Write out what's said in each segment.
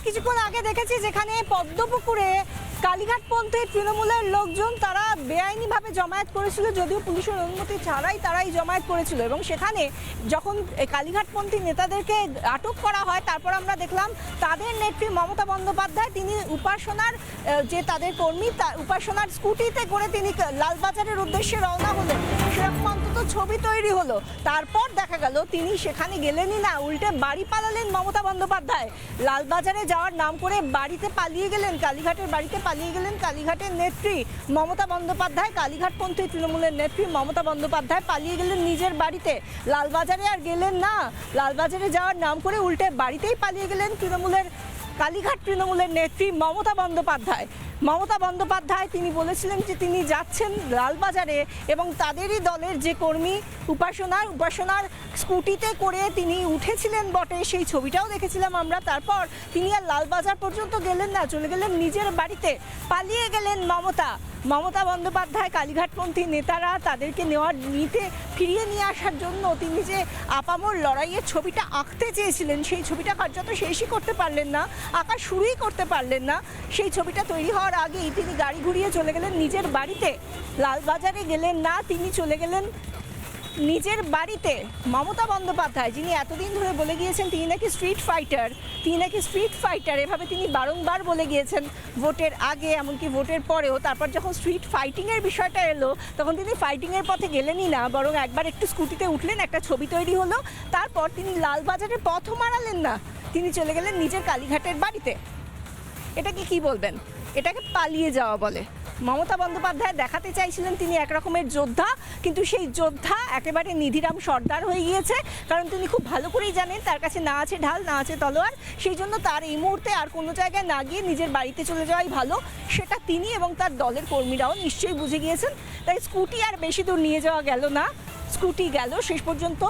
কিছুক্ষণ আগে দেখেছি যেখানে পদ্মপুকুরে কালীঘাটপন্থী তৃণমূলের লোকজন তারা বেআইনিভাবে জমায়েত করেছিল, যদিও পুলিশের অনুমতি ছাড়াই তারাই জমায়েত করেছিল। এবং সেখানে যখন কালীঘাটপন্থী নেতাদেরকে আটক করা হয়, তারপর আমরা দেখলাম তাদের নেত্রী মমতা বন্দ্যোপাধ্যায় তিনি উপাসনার যে তাদের কর্মী উপাসনার স্কুটিতে করে তিনি লালবাজারের উদ্দেশ্যে রওনা হলেন। সেরকম অন্তত ছবি তৈরি হলো। তারপর দেখা গেল তিনি সেখানে গেলেনই না, উল্টে বাড়ি পালালেন মমতা বন্দ্যোপাধ্যায়। লালবাজারে যাওয়ার নাম করে বাড়িতে পালিয়ে গেলেন, কালীঘাটের বাড়িতে পালিয়ে গেলেন কালীঘাটের নেত্রী মমতা বন্দ্যোপাধ্যায়। কালীঘাটপন্থী তৃণমূলের নেত্রী মমতা বন্দ্যোপাধ্যায় পালিয়ে গেলেন নিজের বাড়িতে। লালবাজারে আর গেলেন না, লালবাজারে যাওয়ার নাম করে উল্টে বাড়িতেই পালিয়ে গেলেন কালীঘাট তৃণমূলের নেত্রী মমতা বন্দ্যোপাধ্যায়। মমতা বন্দ্যোপাধ্যায় তিনি বলেছিলেন যে তিনি যাচ্ছেন লালবাজারে এবং তাদেরই দলের যে কর্মী উপাসনার স্কুটিতে করে তিনি উঠেছিলেন বটে, সেই ছবিটাও দেখেছিলাম আমরা। তারপর তিনি আর লালবাজার পর্যন্ত গেলেন না, চলে গেলেন নিজের বাড়িতে, পালিয়ে গেলেন মমতা বন্দ্যোপাধ্যায়। কালীঘাটপন্থী নেতারা তাদেরকে ফিরিয়ে নিয়ে আসার জন্য তিনি যে আপামর লড়াইয়ের ছবিটা আঁকতে চেয়েছিলেন, সেই ছবিটা কার্যত শেষই করতে পারলেন না, আঁকা শুরুই করতে পারলেন না। সেই ছবিটা তৈরি হওয়ার আগেই তিনি গাড়ি ঘুরিয়ে চলে গেলেন নিজের বাড়িতে। লালবাজারে গেলেন না, তিনি চলে গেলেন নিজের বাড়িতে। মমতা বন্দ্যোপাধ্যায় যিনি এতদিন ধরে বলে গিয়েছেন তিনি নাকি স্ট্রিট ফাইটার, এভাবে তিনি বারংবার বলে গিয়েছেন ভোটের আগে, এমনকি ভোটের পরেও। তারপর যখন স্ট্রিট ফাইটিংয়ের বিষয়টা এলো, তখন তিনি ফাইটিংয়ের পথে গেলেনই না, বরং একবার একটু স্কুটিতে উঠলেন, একটা ছবি তৈরি হলো। তারপর তিনি লালবাজারের পথও মারালেন না, তিনি চলে গেলেন নিজের কালীঘাটের বাড়িতে। এটাকে কি বলবেন? এটাকে পালিয়ে যাওয়া বলে। মমতা বন্দ্যোপাধ্যায় দেখাতে চাইছিলেন তিনি একরকমের যোদ্ধা, কিন্তু সেই যোদ্ধা একেবারে নিধিরাম সর্দার হয়ে গিয়েছে। কারণ তিনি খুব ভালো করেই জানেন তার কাছে না আছে ঢাল, না আছে তলোয়ার। সেই জন্য তার এই মুহূর্তে আর কোনো জায়গায় না গিয়ে নিজের বাড়িতে চলে যাওয়াই ভালো, সেটা তিনি এবং তার দলের কর্মীরাও নিশ্চয়ই বুঝে গিয়েছেন। তাই স্কুটি আর বেশি দূর নিয়ে যাওয়া গেল না, স্কুটি গেল শেষ পর্যন্ত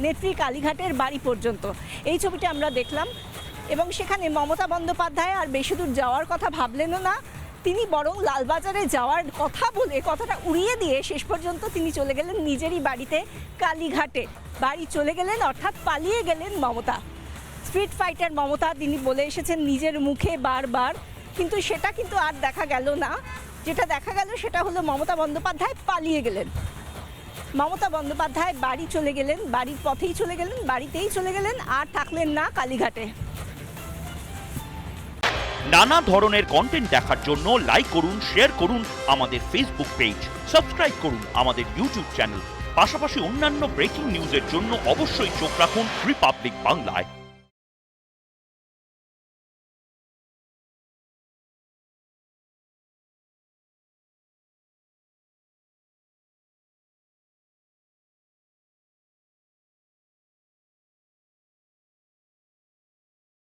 নেত্রী কালীঘাটের বাড়ি পর্যন্ত। এই ছবিটা আমরা দেখলাম। এবং সেখানে মমতা বন্দ্যোপাধ্যায় আর বেশি দূর যাওয়ার কথা ভাবলেনও না, তিনি বরং লালবাজারে যাওয়ার কথা বলে কথাটা উড়িয়ে দিয়ে শেষ পর্যন্ত তিনি চলে গেলেন নিজেরই বাড়িতে কালীঘাটে। বাড়ি চলে গেলেন, অর্থাৎ পালিয়ে গেলেন মমতা। স্ট্রিট ফাইটার মমতা তিনি বলে এসেছেন নিজের মুখে বারবার, কিন্তু সেটা কিন্তু আর দেখা গেল না। যেটা দেখা গেল সেটা হলো মমতা বন্দ্যোপাধ্যায় পালিয়ে গেলেন। মমতা বন্দ্যোপাধ্যায় বাড়ি চলে গেলেন, বাড়ির পথেই চলে গেলেন, বাড়িতেই চলে গেলেন, আর থাকলেন না কালীঘাটে। নানা ধরনের কন্টেন্ট দেখার জন্য লাইক করুন, শেয়ার করুন আমাদের ফেসবুক পেজ, সাবস্ক্রাইব করুন আমাদের ইউটিউব চ্যানেল। পাশাপাশি অন্যান্য ব্রেকিং নিউজের জন্য অবশ্যই চোখ রাখুন রিপাবলিক বাংলায়।